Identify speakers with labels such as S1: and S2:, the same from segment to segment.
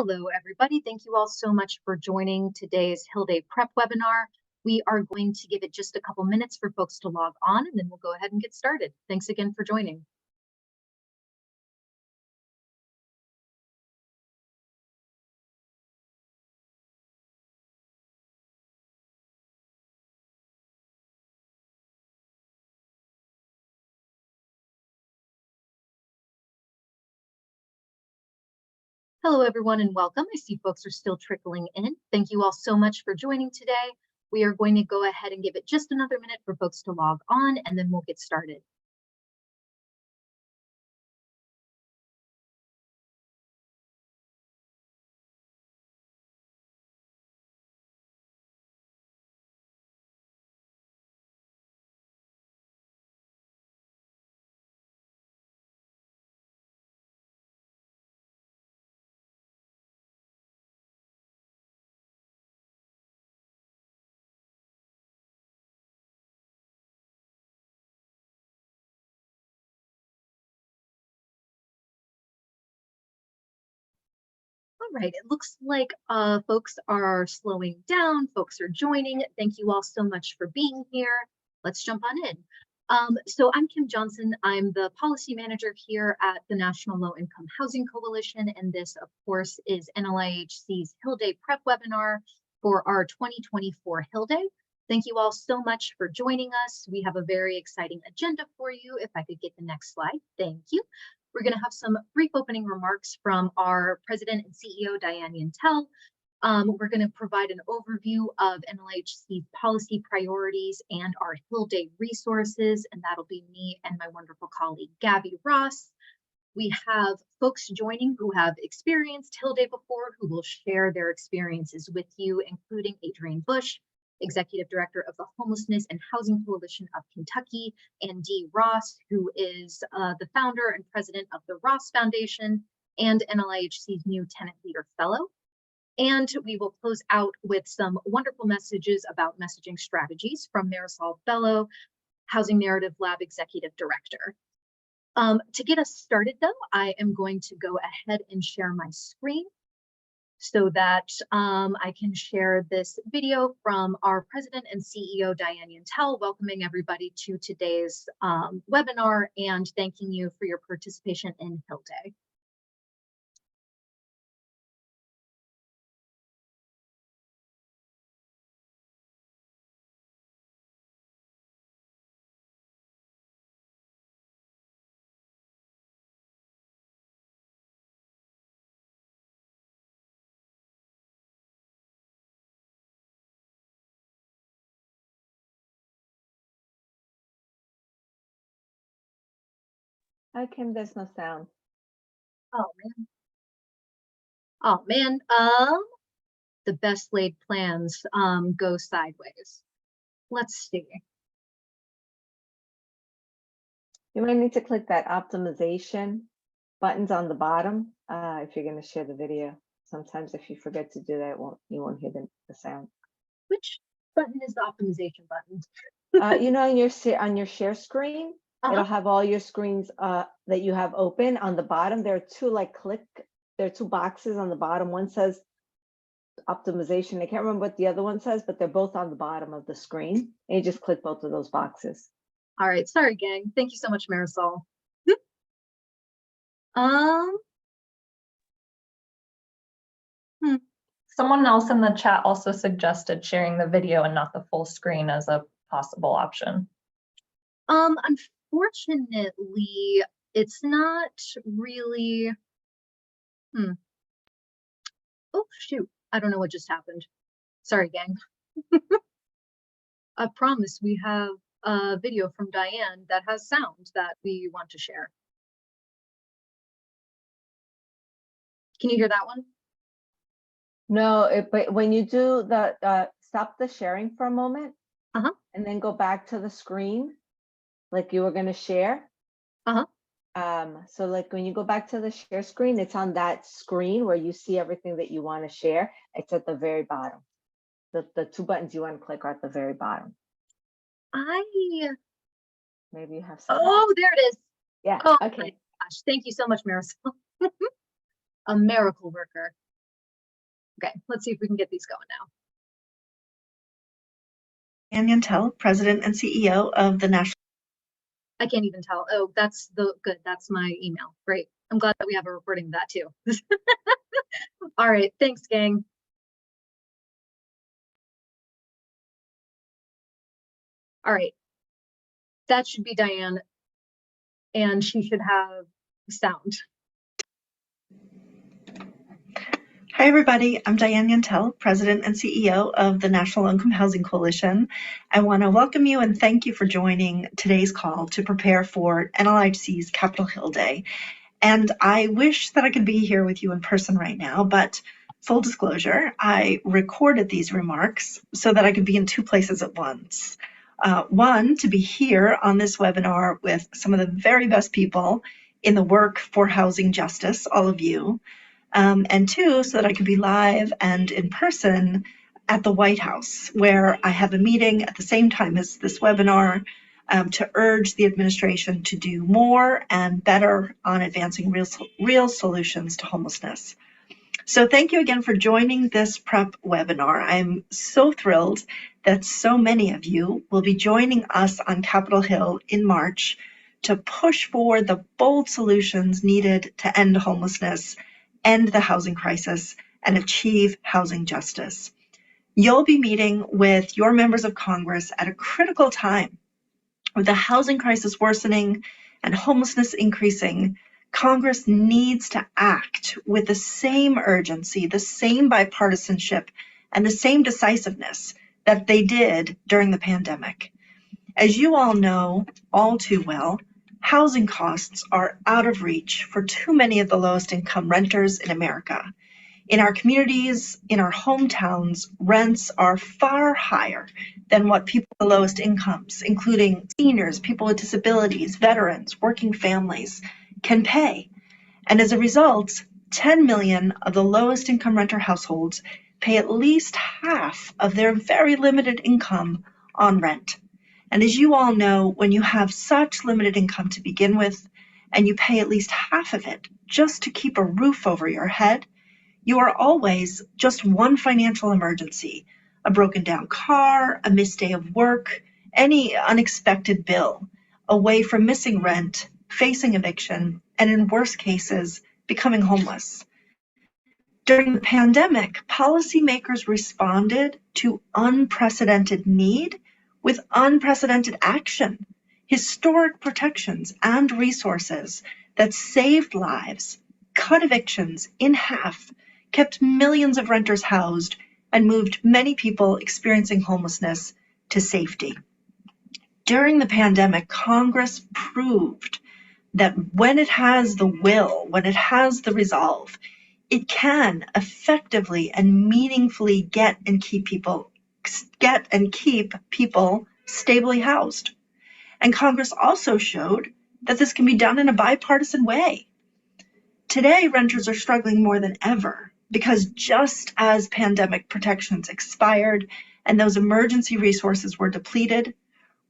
S1: Hello, everybody. Thank you all so much for joining today's Hill Day Prep webinar. We are going to give it just a couple minutes for folks to log on, and then we'll go ahead and get started. Thanks again for joining. Hello, everyone, and welcome. I see folks are still trickling in. Thank you all so much for joining today. We are going to go ahead and give it just another minute for folks to log on, and then we'll get started. All right, it looks like folks are slowing down, folks are joining. Thank you all so much for being here. Let's jump on in. So I'm Kim Johnson. I'm the policy manager here at the National Low Income Housing Coalition, and this, of course, is NLIHC's Hill Day Prep webinar for our 2024 Hill Day. Thank you all so much for joining us. We have a very exciting agenda for you. If I could get the next slide, thank you. We're going to have some brief opening remarks from our president and CEO, Diane Yantel. We're going to provide an overview of NLIHC's policy priorities and our Hill Day resources, and that'll be me and my wonderful colleague, Gabby Ross. We have folks joining who have experienced Hill Day before, who will share their experiences with you, including Adrienne Bush, Executive Director of the Homelessness and Housing Coalition of Kentucky, and Dee Ross, who is the founder and president of the Ross Foundation and NLIHC's new Tenant Leader Fellow. And we will close out with some wonderful messages about messaging strategies from Marisol Bello, Housing Narrative Lab Executive Director. To get us started, though, I am going to go ahead and share my screen so that I can share this video from our president and CEO, Diane Yantel, welcoming everybody to today's webinar and thanking you for your participation in Hill Day.
S2: Hi, Kim, there's no sound.
S1: Oh man. Oh man. The best laid plans go sideways. Let's see.
S2: You might need to click that optimization buttons on the bottom if you're going to share the video. Sometimes if you forget to do that, you won't hear the sound.
S1: Which button is the optimization button?
S2: You know, on your share screen, it'll have all your screens that you have open. On the bottom, there are two boxes on the bottom. One says optimization. I can't remember what the other one says, but they're both on the bottom of the screen. And you just click both of those boxes.
S1: All right, sorry, gang. Thank you so much, Marisol.
S3: Someone else in the chat also suggested sharing the video and not the full screen as a possible option.
S1: Unfortunately, it's not really. Oh, shoot. I don't know what just happened. Sorry, gang. I promise we have a video from Diane that has sound that we want to share. Can you hear that one?
S2: No, but when you do the stop the sharing for a moment, and then go back to the screen, like you were going to share. So like when you go back to the share screen, it's on that screen where you see everything that you want to share. It's at the very bottom. The two buttons you want to click are at the very bottom. Maybe you have some.
S1: Oh, there it is.
S2: Yeah.
S1: Oh,
S2: okay.
S1: My gosh. Thank you so much, Marisol. A miracle worker. Okay, let's see if we can get these going now.
S4: Ann Yentell, President and CEO of the National.
S1: I can't even tell. Oh, that's good. That's my email. Great. I'm glad that we have a recording of that too. All right. Thanks, gang. All right. That should be Diane. And she should have sound.
S4: Hi, everybody. I'm Diane Yentell, President and CEO of the National Low Income Housing Coalition. I want to welcome you and thank you for joining today's call to prepare for NLIHC's Capitol Hill Day. And I wish that I could be here with you in person right now, but full disclosure, I recorded these remarks so that I could be in two places at once. One, to be here on this webinar with some of the very best people in the work for housing justice, all of you. And two, so that I could be live and in person at the White House, where I have a meeting at the same time as this webinar to urge the administration to do more and better on advancing real solutions to homelessness. So thank you again for joining this prep webinar. I'm so thrilled that so many of you will be joining us on Capitol Hill in March to push forward the bold solutions needed to end homelessness, end the housing crisis, and achieve housing justice. You'll be meeting with your members of Congress at a critical time. With the housing crisis worsening and homelessness increasing, Congress needs to act with the same urgency, the same bipartisanship, and the same decisiveness that they did during the pandemic. As you all know all too well, housing costs are out of reach for too many of the lowest income renters in America. In our communities, in our hometowns, rents are far higher than what people with the lowest incomes, including seniors, people with disabilities, veterans, working families, can pay. And as a result, 10 million of the lowest income renter households pay at least half of their very limited income on rent. And as you all know, when you have such limited income to begin with, and you pay at least half of it just to keep a roof over your head, you are always just one financial emergency, a broken down car, a missed day of work, any unexpected bill, away from missing rent, facing eviction, and in worst cases, becoming homeless. During the pandemic, policymakers responded to unprecedented need with unprecedented action, historic protections and resources that saved lives, cut evictions in half, kept millions of renters housed, and moved many people experiencing homelessness to safety. During the pandemic, Congress proved that when it has the will, when it has the resolve, it can effectively and meaningfully get and keep people stably housed. And Congress also showed that this can be done in a bipartisan way. Today, renters are struggling more than ever because just as pandemic protections expired and those emergency resources were depleted,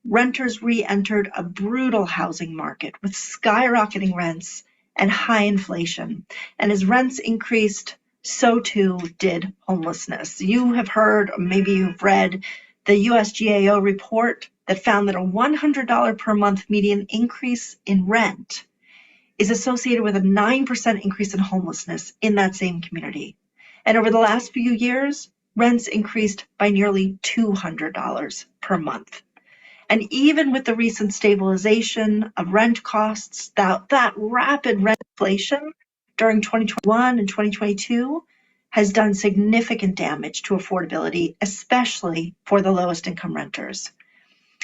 S4: renters re-entered a brutal housing market with skyrocketing rents and high inflation. And as rents increased, so too did homelessness. You have heard, or maybe you've read, the USGAO report that found that a $100 per month median increase in rent is associated with a 9% increase in homelessness in that same community. And over the last few years, rents increased by nearly $200 per month. And even with the recent stabilization of rent costs, that rapid rent inflation during 2021 and 2022 has done significant damage to affordability, especially for the lowest income renters.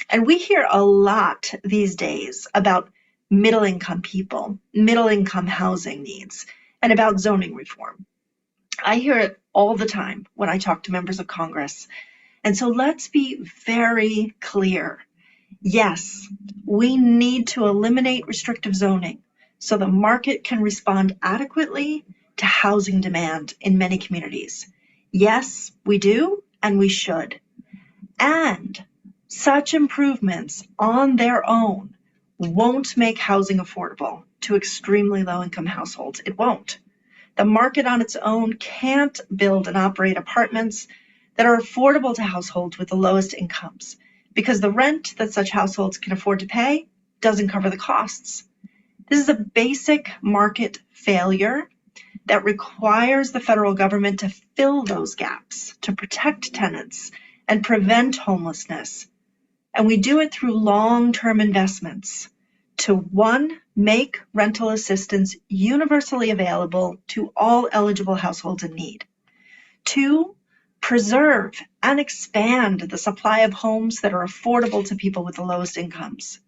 S4: And we hear a lot these days about middle income people, middle income housing needs, and about zoning reform. I hear it all the time when I talk to members of Congress. And so let's be very clear. Yes, we need to eliminate restrictive zoning so the market can respond adequately to housing demand in many communities. Yes, we do, and we should. And such improvements on their own won't make housing affordable to extremely low-income households. It won't. The market on its own can't build and operate apartments that are affordable to households with the lowest incomes because the rent that such households can afford to pay doesn't cover the costs. This is a basic market failure that requires the federal government to fill those gaps, to protect tenants and prevent homelessness. And we do it through long-term investments to, one, make rental assistance universally available to all eligible households in need. Two, preserve and expand the supply of homes that are affordable to people with the lowest incomes.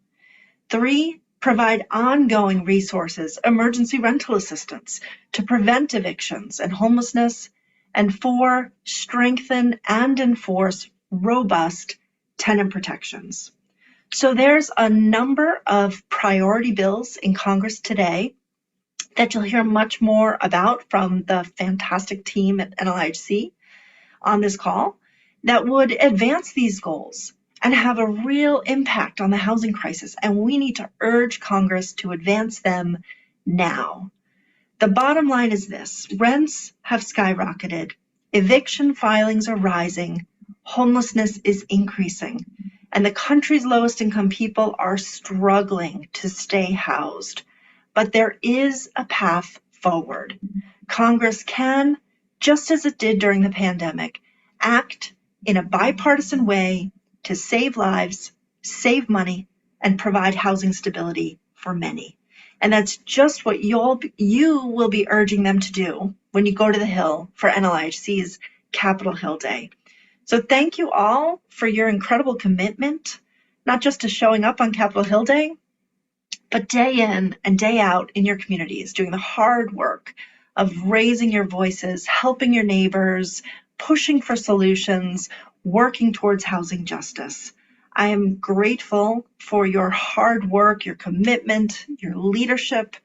S4: Three, provide ongoing resources, emergency rental assistance to prevent evictions and homelessness. And four, strengthen and enforce robust tenant protections. So there's a number of priority bills in Congress today that you'll hear much more about from the fantastic team at NLIHC on this call that would advance these goals and have a real impact on the housing crisis. And we need to urge Congress to advance them now. The bottom line is this: rents have skyrocketed, eviction filings are rising, homelessness is increasing, and the country's lowest income people are struggling to stay housed. But there is a path forward. Congress can, just as it did during the pandemic, act in a bipartisan way to save lives, save money, and provide housing stability for many. And that's just what you will be urging them to do when you go to the Hill for NLIHC's Capitol Hill Day. So thank you all for your incredible commitment, not just to showing up on Capitol Hill Day, but day in and day out in your communities, doing the hard work of raising your voices, helping your neighbors, pushing for solutions, working towards housing justice. I am grateful for your hard work, your commitment, your leadership,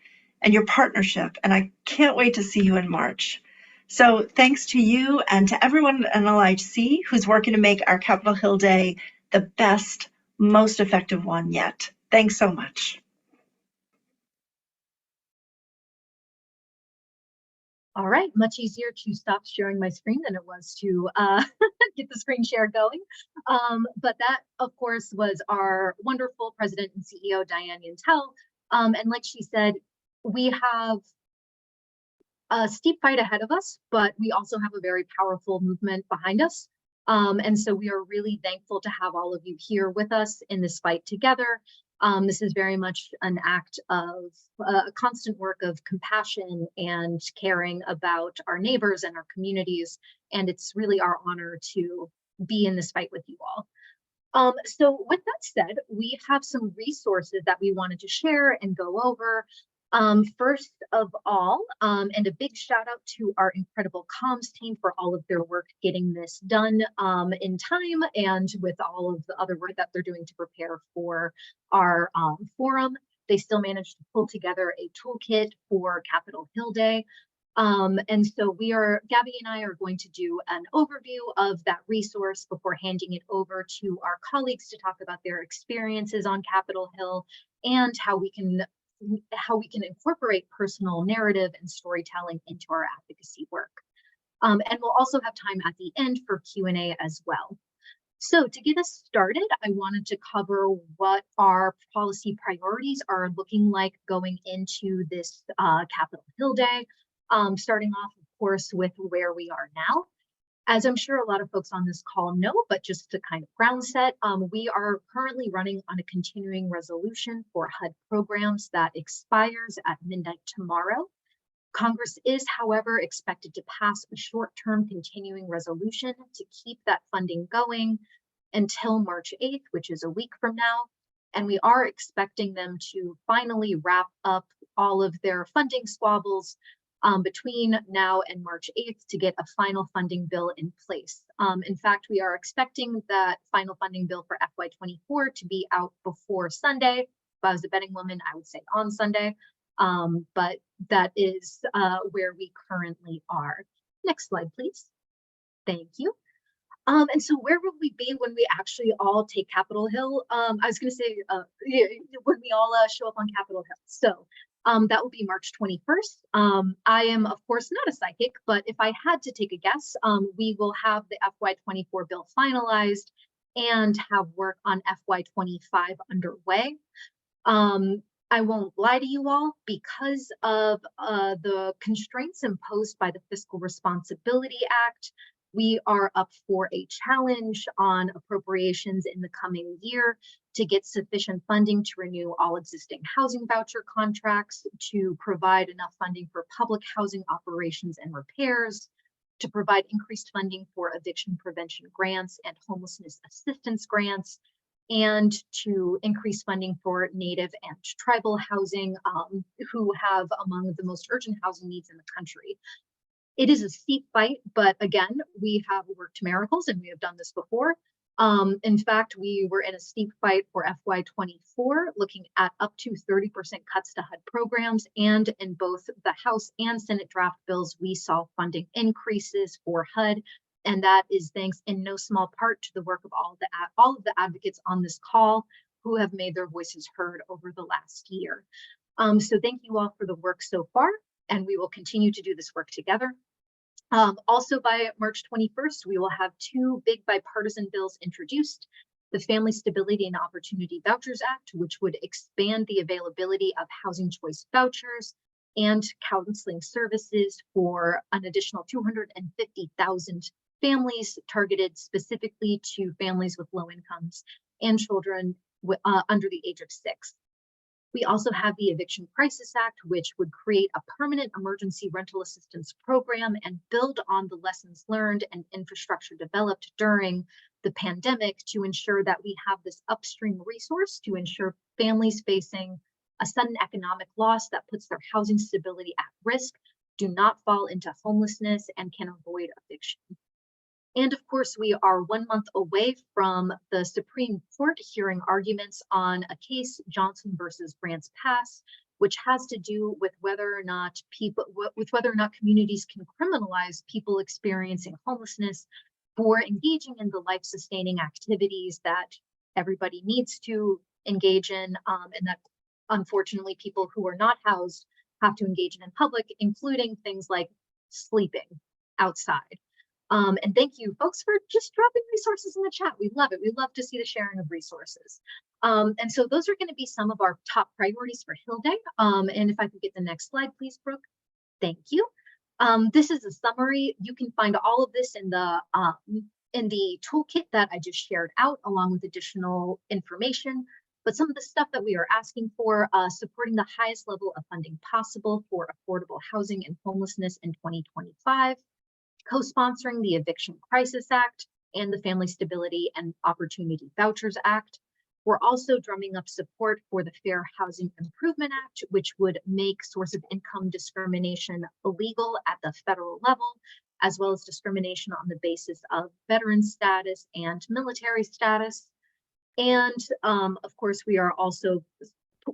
S4: and your partnership, and I can't wait to see you in March. So thanks to you and to everyone at NLIHC who's working to make our Capitol Hill Day the best, most effective one yet. Thanks so much.
S1: All right, much easier to stop sharing my screen than it was to get the screen share going. But that, of course, was our wonderful President and CEO, Diane Yantel. And like she said, we have a steep fight ahead of us, but we also have a very powerful movement behind us. And so we are really thankful to have all of you here with us in this fight together. This is very much an act of a constant work of compassion and caring about our neighbors and our communities. And it's really our honor to be in this fight with you all. So with that said, we have some resources that we wanted to share and go over. First of all, and a big shout out to our incredible comms team for all of their work getting this done in time and with all of the other work that they're doing to prepare for our forum. They still managed to pull together a toolkit for Capitol Hill Day. And so Gabby and I are going to do an overview of that resource before handing it over to our colleagues to talk about their experiences on Capitol Hill and how we can incorporate personal narrative and storytelling into our advocacy work. And we'll also have time at the end for Q&A as well. So to get us started, I wanted to cover what our policy priorities are looking like going into this Capitol Hill Day, starting off, of course, with where we are now. As I'm sure a lot of folks on this call know, but just to kind of ground set, we are currently running on a continuing resolution for HUD programs that expires at midnight tomorrow. Congress is, however, expected to pass a short-term continuing resolution to keep that funding going until March 8th, which is a week from now. And we are expecting them to finally wrap up all of their funding squabbles between now and March 8th to get a final funding bill in place. In fact, we are expecting that final funding bill for FY24 to be out before Sunday. If I was a betting woman, I would say on Sunday, but that is where we currently are. Next slide, please. Thank you. And so where will we be when we actually all take Capitol Hill? I was going to say when we all show up on Capitol Hill. So That will be March 21st. I am, of course, not a psychic, but if I had to take a guess, we will have the FY24 bill finalized and have work on FY25 underway. I won't lie to you all, because of the constraints imposed by the Fiscal Responsibility Act, we are up for a challenge on appropriations in the coming year to get sufficient funding to renew all existing housing voucher contracts, to provide enough funding for public housing operations and repairs, to provide increased funding for eviction prevention grants and homelessness assistance grants, and to increase funding for Native and tribal housing, who have among the most urgent housing needs in the country. It is a steep fight, but again, we have worked miracles and we have done this before. In fact, we were in a steep fight for FY24, looking at up to 30% cuts to HUD programs, and in both the House and Senate draft bills, we saw funding increases for HUD. And that is thanks in no small part to the work of all of the advocates on this call who have made their voices heard over the last year. So thank you all for the work so far, and we will continue to do this work together. Also by March 21st, we will have two big bipartisan bills introduced: the Family Stability and Opportunity Vouchers Act, which would expand the availability of housing choice vouchers and counseling services for an additional 250,000 families, targeted specifically to families with low incomes and children under the age of 6. We also have the Eviction Crisis Act, which would create a permanent emergency rental assistance program and build on the lessons learned and infrastructure developed during the pandemic to ensure that we have this upstream resource to ensure families facing a sudden economic loss that puts their housing stability at risk do not fall into homelessness and can avoid eviction. And of course, we are 1 month away from the Supreme Court hearing arguments on a case, Johnson versus Grants Pass, which has to do with whether or not communities can criminalize people experiencing homelessness for engaging in the life-sustaining activities that everybody needs to engage in, and that unfortunately people who are not housed have to engage in public, including things like sleeping outside. And thank you folks for just dropping resources in the chat. We love it. We love to see the sharing of resources. And so those are going to be some of our top priorities for Hill Day. And if I could get the next slide, please, Brooke. Thank you. This is a summary. You can find all of this in the toolkit that I just shared out, along with additional information. But some of the stuff that we are asking for, supporting the highest level of funding possible for affordable housing and homelessness in 2025, co-sponsoring the Eviction Crisis Act and the Family Stability and Opportunity Vouchers Act. We're also drumming up support for the Fair Housing Improvement Act, which would make source of income discrimination illegal at the federal level, as well as discrimination on the basis of veteran status and military status. And of course, we are also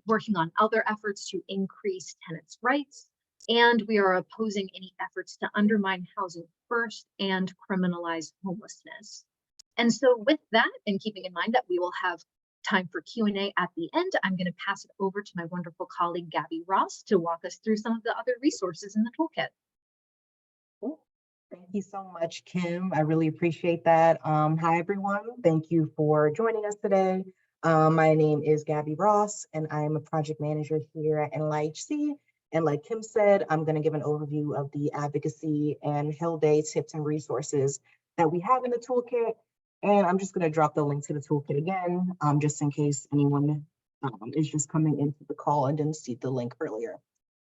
S1: working on other efforts to increase tenants' rights. And we are opposing any efforts to undermine housing first and criminalize homelessness. And so with that, and keeping in mind that we will have time for Q&A at the end, I'm going to pass it over to my wonderful colleague, Gabby Ross, to walk us through some of the other resources in the toolkit.
S5: Cool. Thank you so much, Kim. I really appreciate that. Hi, everyone. Thank you for joining us today. My name is Gabby Ross, and I am a project manager here at NLIHC. And like Kim said, I'm going to give an overview of the advocacy and Hill Day tips and resources that we have in the toolkit. And I'm just going to drop the link to the toolkit again, just in case anyone is just coming into the call and didn't see the link earlier.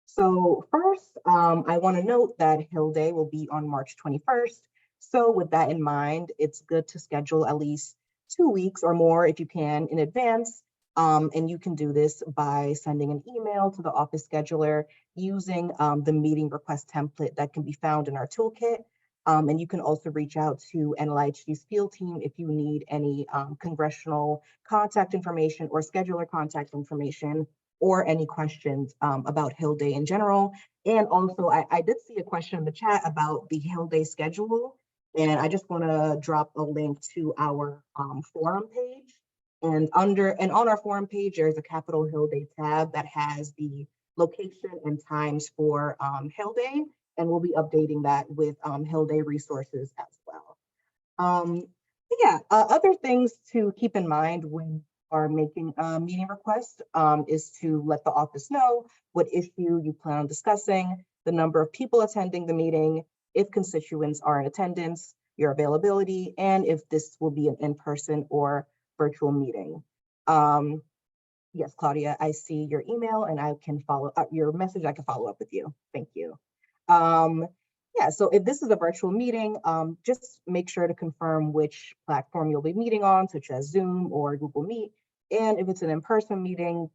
S5: So first, I want to note that Hill Day will be on March 21st. So with that in mind, it's good to schedule at least 2 weeks or more if you can in advance. And you can do this by sending an email to the office scheduler using the meeting request template that can be found in our toolkit. And you can also reach out to NLIHC's field team if you need any congressional contact information or scheduler contact information or any questions about Hill Day in general. And also, I did see a question in the chat about the Hill Day schedule. And I just want to drop a link to our forum page. And on our forum page, there's a Capitol Hill Day tab that has the location and times for Hill Day, and we'll be updating that with Hill Day resources as well. Other things to keep in mind when are making a meeting request is to let the office know what issue you plan on discussing, the number of people attending the meeting, if constituents are in attendance, your availability, and if this will be an in-person or virtual meeting. Yes, Claudia, I see your email and I can follow up your message. I can follow up with you. Thank you. So if this is a virtual meeting, just make sure to confirm which platform you'll be meeting on, such as Zoom or Google Meet. And if it's an in-person meeting,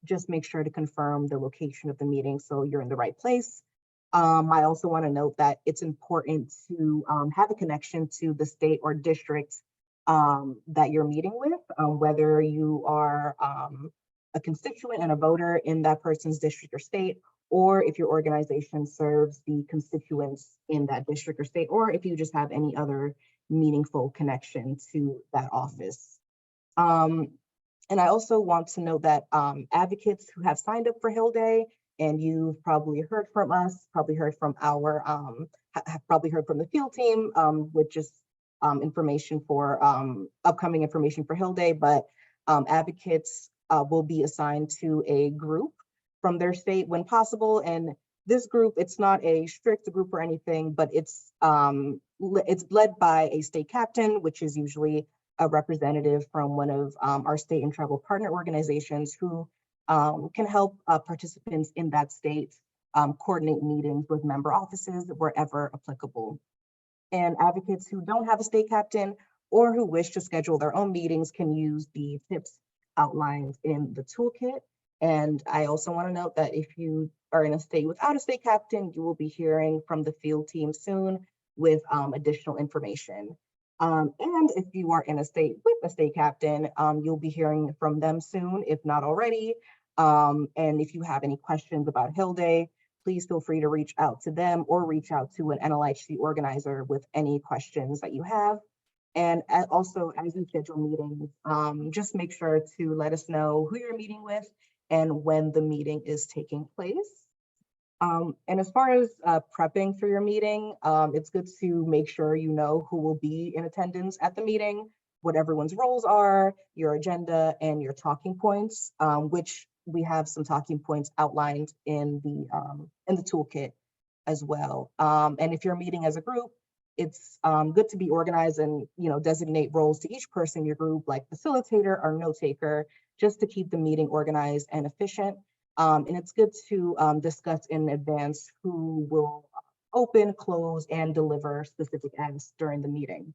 S5: just make sure to confirm the location of the meeting so you're in the right place. I also want to note that it's important to have a connection to the state or district that you're meeting with, whether you are a constituent and a voter in that person's district or state, or if your organization serves the constituents in that district or state, or if you just have any other meaningful connection to that office. And I also want to note that advocates who have signed up for Hill Day, and you've probably heard from us, probably heard from our, have probably heard from the field team with just information for upcoming information for Hill Day, but advocates will be assigned to a group from their state when possible. And this group, it's not a strict group or anything, but it's led by a state captain, which is usually a representative from one of our state and tribal partner organizations who can help participants in that state coordinate meetings with member offices wherever applicable. And advocates who don't have a state captain or who wish to schedule their own meetings can use the tips outlined in the toolkit. And I also want to note that if you are in a state without a state captain, you will be hearing from the field team soon with additional information. And if you are in a state with a state captain, you'll be hearing from them soon, if not already. And if you have any questions about Hill Day, please feel free to reach out to them or reach out to an NLIHC organizer with any questions that you have. And also, as you schedule meetings, just make sure to let us know who you're meeting with and when the meeting is taking place. And as far as prepping for your meeting, it's good to make sure you know who will be in attendance at the meeting, what everyone's roles are, your agenda, and your talking points, which we have some talking points outlined in the toolkit as well. And if you're meeting as a group, it's good to be organized and designate roles to each person in your group, like facilitator or note taker, just to keep the meeting organized and efficient. And it's good to discuss in advance who will open, close, and deliver specific ends during the meeting.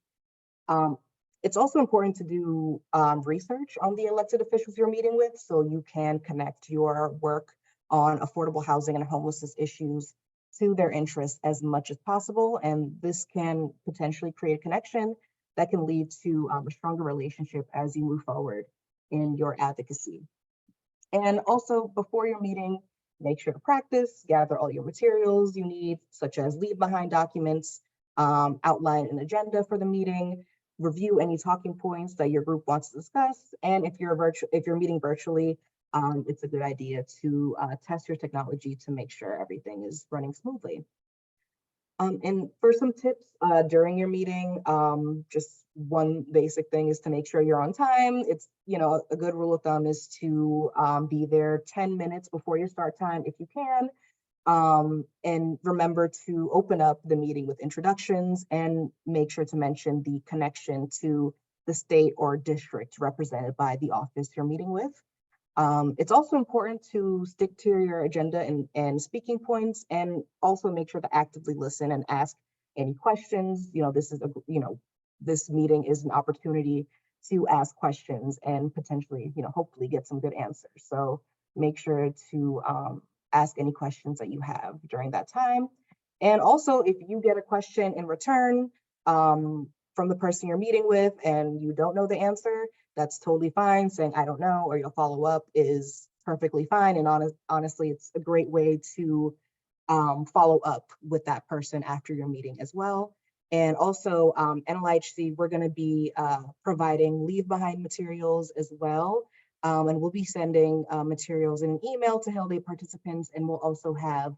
S5: It's also important to do research on the elected officials you're meeting with so you can connect your work on affordable housing and homelessness issues to their interests as much as possible. And this can potentially create a connection that can lead to a stronger relationship as you move forward in your advocacy. And also before your meeting, make sure to practice, gather all your materials you need, such as leave behind documents, outline an agenda for the meeting, review any talking points that your group wants to discuss. And if you're meeting virtually, it's a good idea to test your technology to make sure everything is running smoothly. And for some tips during your meeting, just one basic thing is to make sure you're on time. It's, a good rule of thumb is to be there 10 minutes before your start time if you can. And remember to open up the meeting with introductions and make sure to mention the connection to the state or district represented by the office you're meeting with. It's also important to stick to your agenda and speaking points, and also make sure to actively listen and ask any questions. This meeting is an opportunity to ask questions and potentially, hopefully get some good answers. So make sure to ask any questions that you have during that time. And also, if you get a question in return from the person you're meeting with and you don't know the answer, that's totally fine. Saying, I don't know, or you'll follow up is perfectly fine. And honestly, it's a great way to follow up with that person after your meeting as well. And also NLIHC, we're gonna be providing leave behind materials as well And we'll be sending materials in an email to Hill Day participants, and we'll also have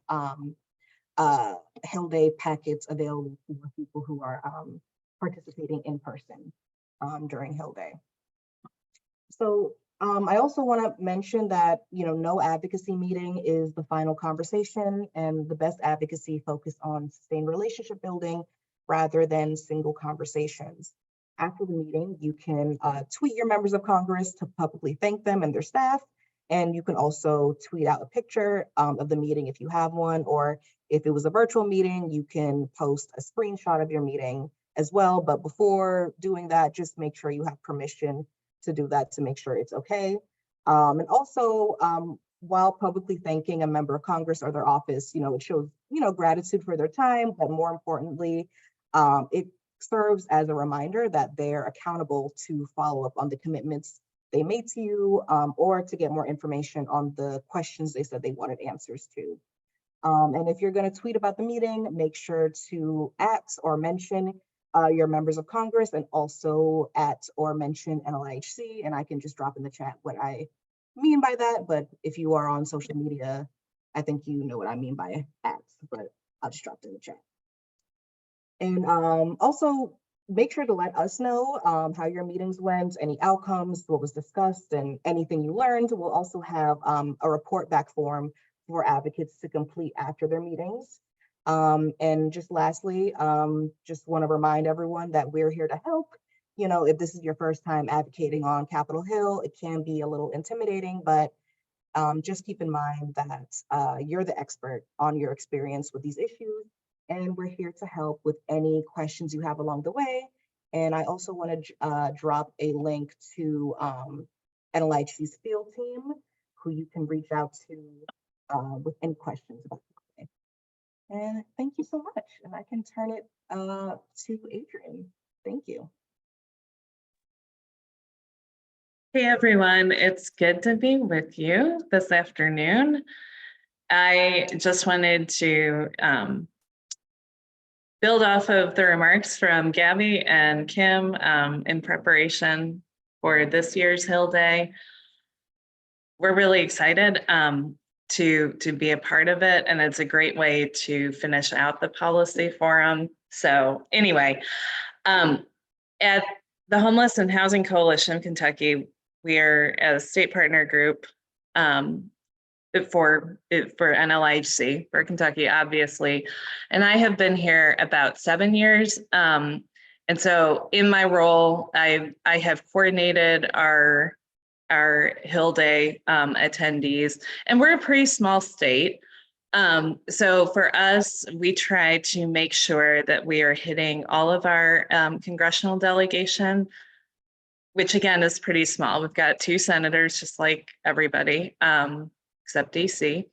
S5: Hill Day packets available for people who are participating in person during Hill Day. So I also want to mention that, no advocacy meeting is the final conversation, and the best advocacy focus on sustained relationship building rather than single conversations. After the meeting, you can tweet your members of Congress to publicly thank them and their staff. And you can also tweet out a picture of the meeting if you have one, or if it was a virtual meeting, you can post a screenshot of your meeting as well. But before doing that, just make sure you have permission to do that to make sure it's okay. And also, while publicly thanking a member of Congress or their office, it shows, gratitude for their time, but more importantly, it serves as a reminder that they're accountable to follow up on the commitments they made to you, or to get more information on the questions they said they wanted answers to. And if you're going to tweet about the meeting, make sure to @ or mention your members of Congress, and also @ or mention NLIHC, and I can just drop in the chat what I mean by that. But if you are on social media, I think you know what I mean by @, but I'll just drop it in the chat. And also make sure to let us know how your meetings went, any outcomes, what was discussed, and anything you learned. We'll also have a report back form for advocates to complete after their meetings. And just lastly, just want to remind everyone that we're here to help. If this is your first time advocating on Capitol Hill, it can be a little intimidating, but just keep in mind that you're the expert on your experience with these issues, and we're here to help with any questions you have along the way. And I also want to drop a link to NLIHC's field team, who you can reach out to with any questions about it. And thank you so much. And I can turn it to Adrienne. Thank you.
S6: Hey everyone, it's good to be with you this afternoon. I just wanted to build off of the remarks from Gabby and Kim in preparation for this year's Hill Day. We're really excited to be a part of it, and it's a great way to finish out the policy forum. So anyway, at the Homeless and Housing Coalition of Kentucky, we are a state partner group for NLIHC, for Kentucky, obviously. And I have been here about 7 years. And so in my role, I have coordinated our Hill Day attendees, and we're a pretty small state. So for us, we try to make sure that we are hitting all of our congressional delegation, which again is pretty small. We've got 2 senators, just like everybody, except DC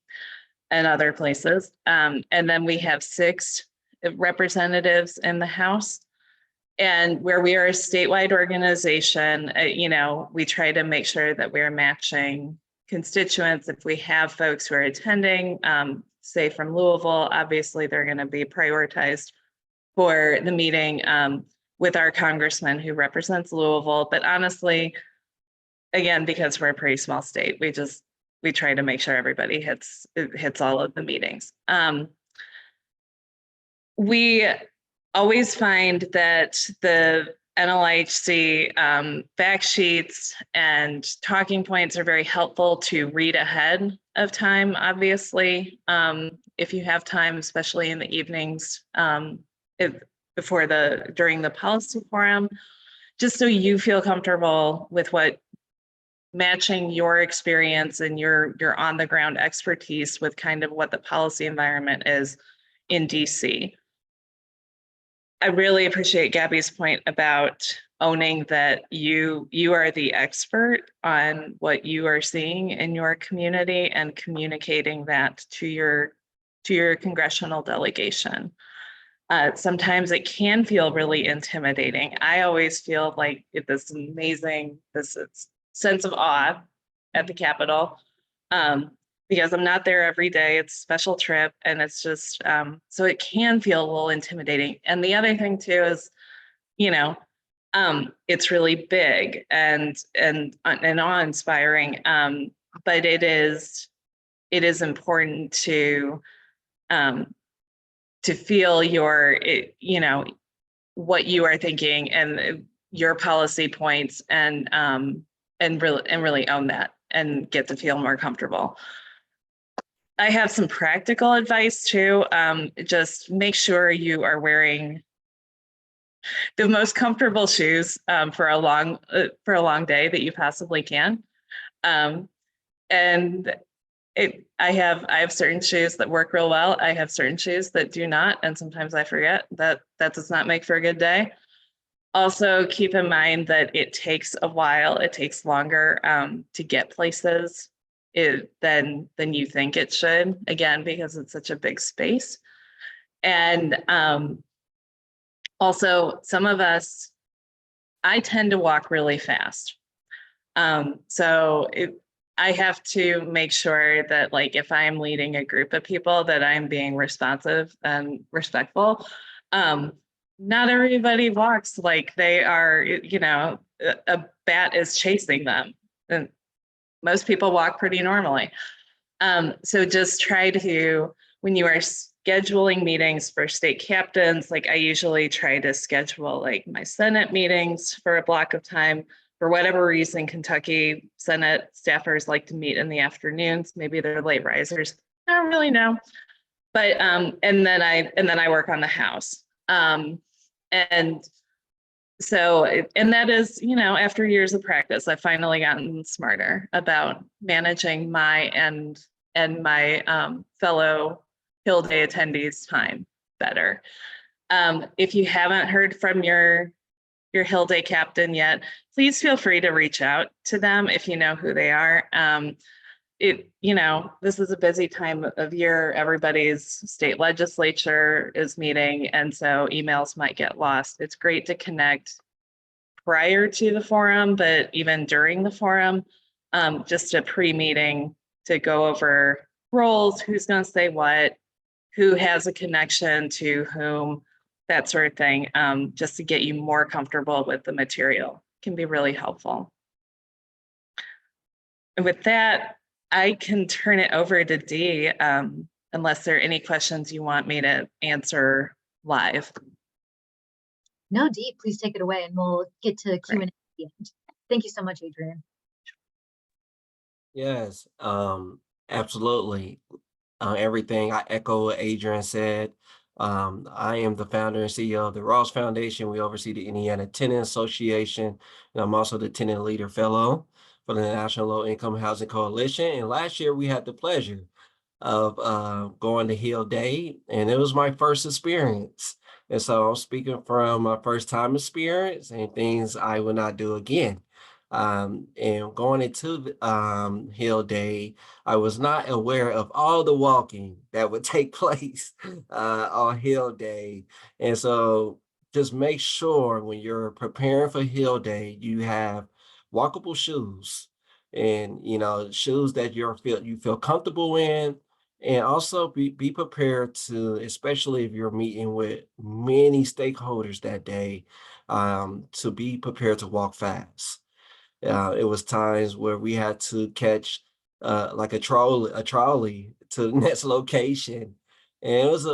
S6: and other places. And then we have 6 representatives in the House. And where we are a statewide organization, we try to make sure that we're matching constituents. If we have folks who are attending, say from Louisville, obviously they're going to be prioritized for the meeting with our congressman who represents Louisville. But honestly, again, because we're a pretty small state, we try to make sure everybody hits all of the meetings. We always find that the NLIHC fact sheets and talking points are very helpful to read ahead of time, obviously, if you have time, especially in the evenings, during the policy forum, just so you feel comfortable with matching your experience and your on the ground expertise with kind of what the policy environment is in DC. I really appreciate Gabby's point about owning that you are the expert on what you are seeing in your community and communicating that to your congressional delegation. Sometimes it can feel really intimidating. I always feel like this amazing, this sense of awe at the Capitol, because I'm not there every day. It's a special trip, and it's just, so it can feel a little intimidating. And the other thing too is, It's really big and awe-inspiring. But it is important to feel what you are thinking and your policy points, and really own that and get to feel more comfortable. I have some practical advice too. Just make sure you are wearing the most comfortable shoes for a long day that you possibly can. And I have certain shoes that work real well. I have certain shoes that do not, and sometimes I forget that does not make for a good day. Also, keep in mind that it takes a while. It takes longer to get places than you think it should. Again, because it's such a big space. And also, some of us, I tend to walk really fast. So I have to make sure that, like, if I'm leading a group of people, that I'm being responsive and respectful. Not everybody walks like they are, a bat is chasing them. And most people walk pretty normally. So just try to, when you are scheduling meetings for state captains, like I usually try to schedule like my Senate meetings for a block of time. For whatever reason, Kentucky Senate staffers like to meet in the afternoons. Maybe they're late risers. I don't really know. But and then I work on the House. And so, and that is, after years of practice, I've finally gotten smarter about managing my and my fellow Hill Day attendees' time better. If you haven't heard from your Hill Day captain yet, please feel free to reach out to them if you know who they are. This is a busy time of year. Everybody's state legislature is meeting, and so emails might get lost. It's great to connect prior to the forum, but even during the forum, just a pre-meeting to go over roles, who's going to say what, who has a connection to whom, that sort of thing, just to get you more comfortable with the material can be really helpful. And with that, I can turn it over to Dee, unless there are any questions you want me to answer live.
S1: No, Dee, please take it away and we'll get to Q&A at the end. Thank you so much, Adrian.
S7: Yes, absolutely. Everything, I echo what Adrian said. I am the founder and CEO of the Ross Foundation. We oversee the Indiana Tenant Association, and I'm also the Tenant Leader Fellow for the National Low Income Housing Coalition. And last year we had the pleasure of going to Hill Day, and it was my first experience. And so I'm speaking from my first time experience and things I will not do again. And going into Hill Day, I was not aware of all the walking that would take place on Hill Day. And so just make sure when you're preparing for Hill Day, you have walkable shoes and, shoes that you feel comfortable in. And also be prepared to, especially if you're meeting with many stakeholders that day, to be prepared to walk fast. It was times where we had to catch like a trolley to the next location. And it was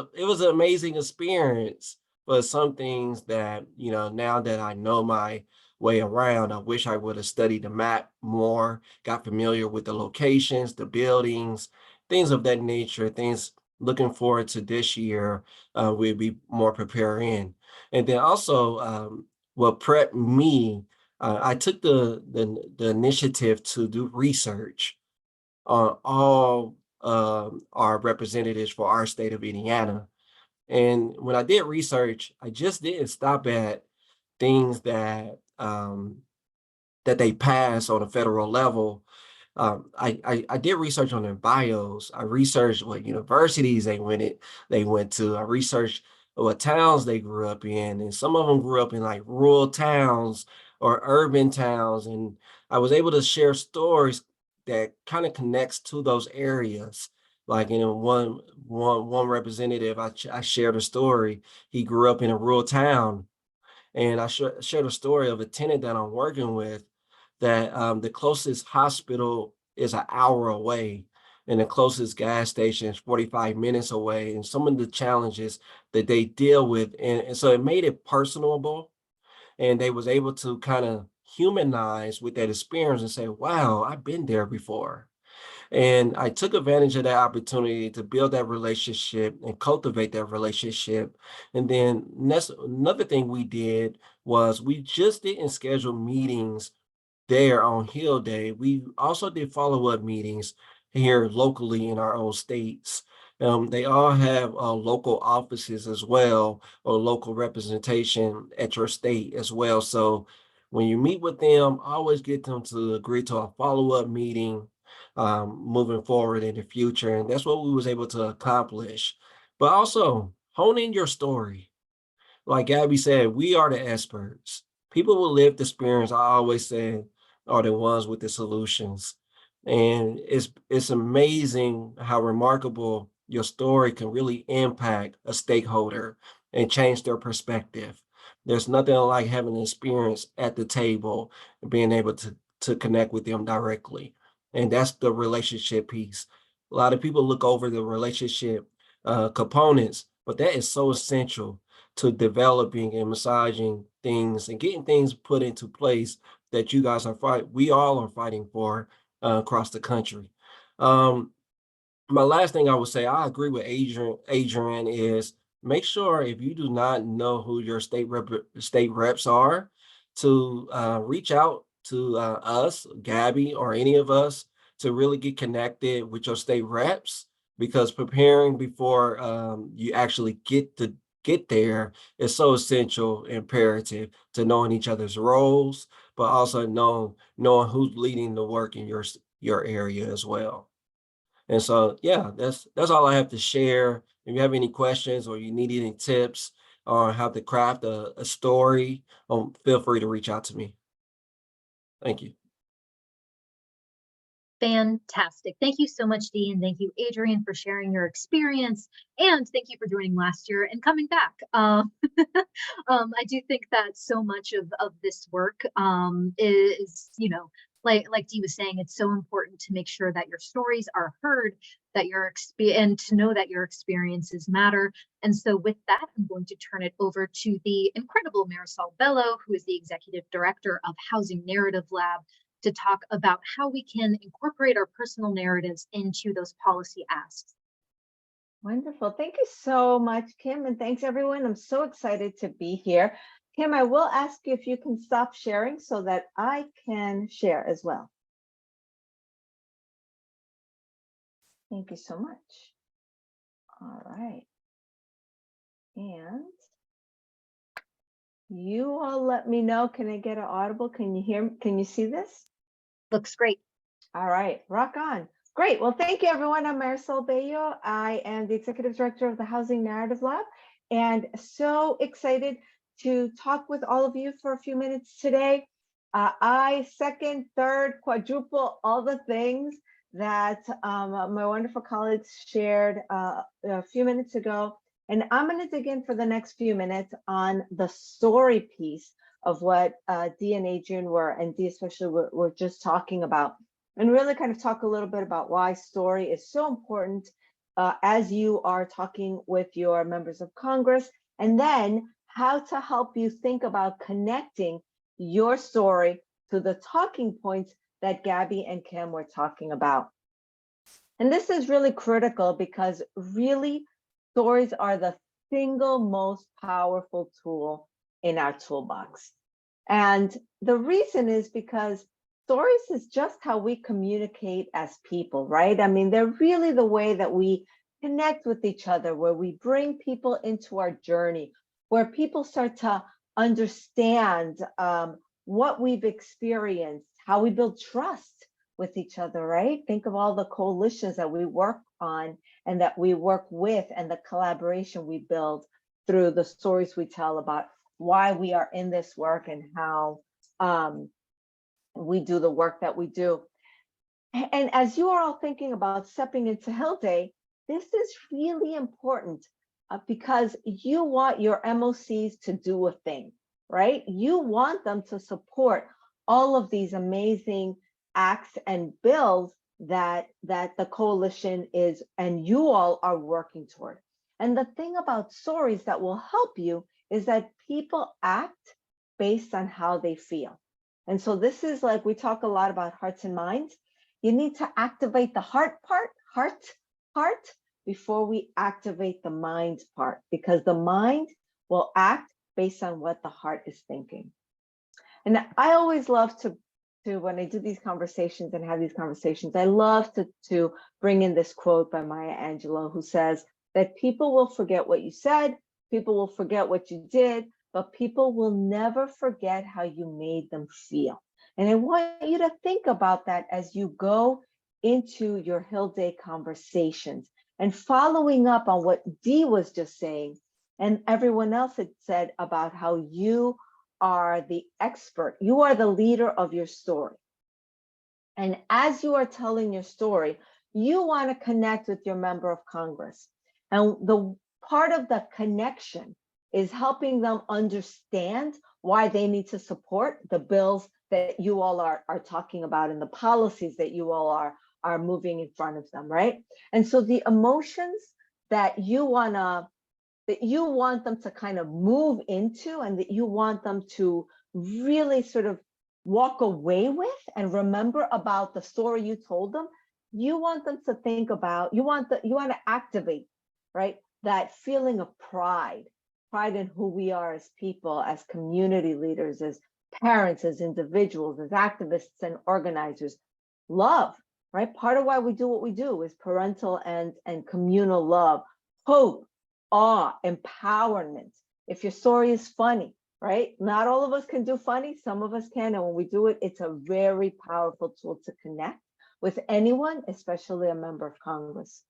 S7: an amazing experience. But some things that, now that I know my way around, I wish I would have studied the map more, got familiar with the locations, the buildings, things of that nature, things looking forward to this year, we'll be more prepared in. And then also what prepped me, I took the initiative to do research on all our representatives for our state of Indiana. And when I did research, I just didn't stop at things that that they pass on a federal level. I did research on their bios. I researched what universities they went to. I researched what towns they grew up in, and some of them grew up in like rural towns or urban towns. And I was able to share stories that kind of connects to those areas. Like one representative, I shared a story. He grew up in a rural town, And I shared a story of a tenant that I'm working with that the closest hospital is an hour away and the closest gas station is 45 minutes away, and some of the challenges that they deal with. And so it made it personable, and they was able to kind of humanize with that experience and say, wow, I've been there before. And I took advantage of that opportunity to build that relationship and cultivate that relationship. And then another thing we did was we just didn't schedule meetings there on Hill Day. We also did follow-up meetings here locally in our own states. They all have local offices as well, or local representation at your state as well. So when you meet with them, always get them to agree to a follow-up meeting moving forward in the future. And that's what we was able to accomplish. But also hone in your story. Like Gabby said, we are the experts. People with lived experience, I always say, are the ones with the solutions. And it's amazing how remarkable your story can really impact a stakeholder and change their perspective. There's nothing like having an experience at the table and being able to connect with them directly. And that's the relationship piece. A lot of people look over the relationship components, but that is so essential to developing and massaging things and getting things put into place that you guys we all are fighting for across the country. Um, my last thing I would say, I agree with Adrian is make sure if you do not know who your state reps are, to reach out to us, Gabby, or any of us to really get connected with your state reps, because preparing before you actually get there is so essential, imperative to knowing each other's roles, but also knowing who's leading the work in your area as well. And so, yeah, that's all I have to share. If you have any questions or you need any tips or how to craft a story, feel free to reach out to me. Thank you.
S1: Fantastic. Thank you so much, Dee, and thank you, Adrian, for sharing your experience. And thank you for joining last year and coming back. I do think that so much of this work is, like Dee was saying, it's so important to make sure that your stories are heard, that and to know that your experiences matter. And so with that, I'm going to turn it over to the incredible Marisol Bello, who is the Executive Director of Housing Narrative Lab, to talk about how we can incorporate our personal narratives into those policy asks.
S2: Wonderful. Thank you so much, Kim, and thanks everyone. I'm so excited to be here. Kim, I will ask you if you can stop sharing so that I can share as well. Thank you so much. All right. And you all let me know, can I get an audible? Can you hear, can you see this?
S1: Looks great.
S2: All right, rock on. Great. Well, thank you, everyone. I'm Marisol Bello. I am the Executive Director of the Housing Narrative Lab, and so excited to talk with all of you for a few minutes today. I second, third, quadruple all the things that my wonderful colleagues shared a few minutes ago. And I'm going to dig in for the next few minutes on the story piece of what Dee and Adrian and Dee especially were just talking about, and really kind of talk a little bit about why story is so important as you are talking with your members of Congress, and then how to help you think about connecting your story to the talking points that Gabby and Kim were talking about. And this is really critical because really stories are the single most powerful tool in our toolbox. And the reason is because stories is just how we communicate as people, right? I mean, they're really the way that we connect with each other, where we bring people into our journey, where people start to understand what we've experienced, how we build trust with each other, right? Think of all the coalitions that we work on and that we work with, and the collaboration we build through the stories we tell about why we are in this work and how we do the work that we do. And as you are all thinking about stepping into Hill Day, this is really important because you want your MOCs to do a thing. right? You want them to support all of these amazing acts and bills that the coalition is and you all are working toward. And the thing about stories that will help you is that people act based on how they feel. And so this is like, we talk a lot about hearts and minds. You need to activate the heart before we activate the mind part, because the mind will act based on what the heart is thinking. And I always love to when I do these conversations and have these conversations, I love to bring in this quote by Maya Angelou, who says that people will forget what you said, people will forget what you did, but people will never forget how you made them feel. And I want you to think about that as you go into your Hill Day conversations, and following up on what Dee was just saying and everyone else had said about how you are the expert, you are the leader of your story. And as you are telling your story, you want to connect with your member of Congress. And the part of the connection is helping them understand why they need to support the bills that you all are talking about and the policies that you all are moving in front of them, right? And so the emotions that you want them to kind of move into, and that you want them to really sort of walk away with and remember about the story you told them, you want them to think about, you want to activate, right? That feeling of pride in who we are as people, as community leaders, as parents, as individuals, as activists and organizers. Love, right? Part of why we do what we do is parental and communal love, hope, awe, empowerment. If your story is funny, right? Not all of us can do funny, some of us can, and when we do it, it's a very powerful tool to connect with anyone, especially a member of Congress.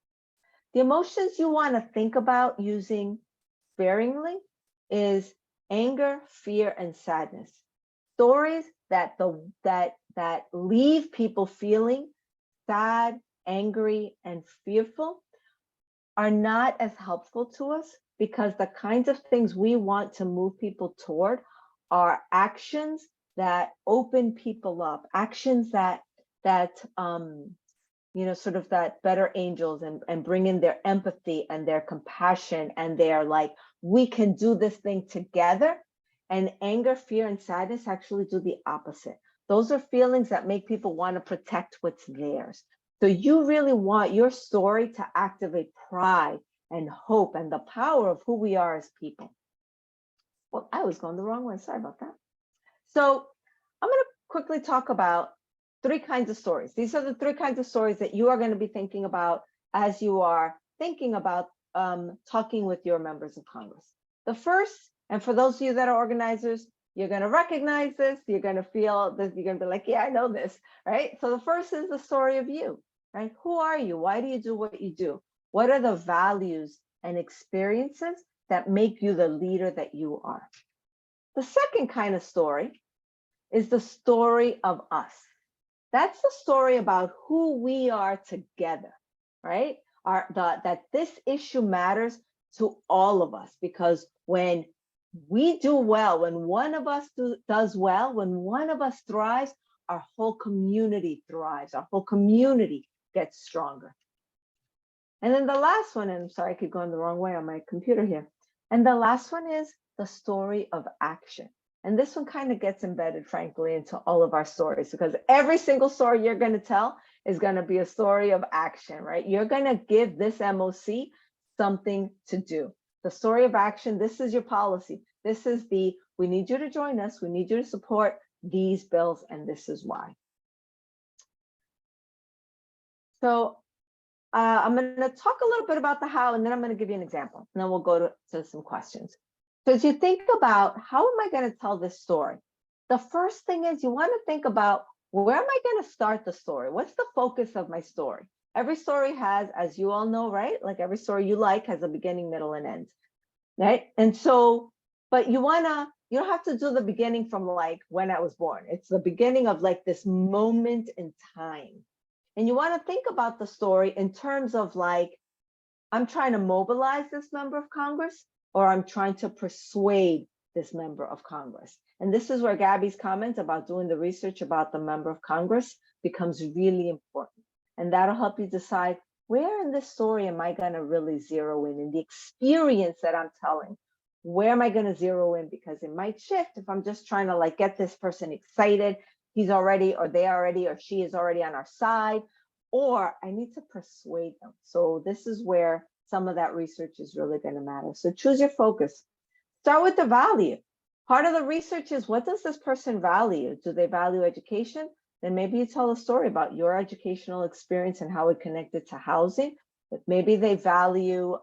S2: The emotions you want to think about using sparingly is anger, fear, and sadness. Stories that leave people feeling sad, angry, and fearful are not as helpful to us, because the kinds of things we want to move people toward are actions that open people up, actions that sort of that better angels and bring in their empathy and their compassion, and they're like, we can do this thing together. And anger, fear, and sadness actually do the opposite. Those are feelings that make people want to protect what's theirs. So you really want your story to activate pride and hope and the power of who we are as people. Well, I was going the wrong way. Sorry about that. So I'm going to quickly talk about 3 kinds of stories. These are the 3 kinds of stories that you are going to be thinking about as you are thinking about talking with your members of Congress. The first, and for those of you that are organizers, you're going to recognize this, you're going to feel this, you're going to be like, yeah, I know this, right? So the first is the story of you, right? Who are you? Why do you do what you do? What are the values and experiences that make you the leader that you are? The second kind of story is the story of us. That's the story about who we are together, right? That this issue matters to all of us, because when we do well, when one of us does well, when one of us thrives, our whole community thrives, our whole community gets stronger. And then the last one, and I'm sorry, I keep going the wrong way on my computer here. And the last one is the story of action. And this one kind of gets embedded, frankly, into all of our stories, because every single story you're going to tell is going to be a story of action, right? You're going to give this MOC something to do. The story of action, this is your policy. This is we need you to join us. We need you to support these bills, and this is why. So I'm going to talk a little bit about the how, and then I'm going to give you an example, and then we'll go to some questions. So as you think about how am I going to tell this story, the first thing is you want to think about, where am I going to start the story? What's the focus of my story? Every story has, as you all know, right? Like every story you like has a beginning, middle, and end, right? And so, but you don't have to do the beginning from like when I was born. It's the beginning of like this moment in time. And you want to think about the story in terms of like, I'm trying to mobilize this member of Congress, or I'm trying to persuade this member of Congress. And this is where Gabby's comment about doing the research about the member of Congress becomes really important. And that'll help you decide, where in this story am I going to really zero in the experience that I'm telling? Where am I going to zero in? Because it might shift if I'm just trying to like get this person excited. He's already, or they already, or she is already on our side, or I need to persuade them. So this is where some of that research is really going to matter. So choose your focus. Start with the value. Part of the research is, what does this person value? Do they value education? Then maybe you tell a story about your educational experience and how it connected to housing. But maybe they value,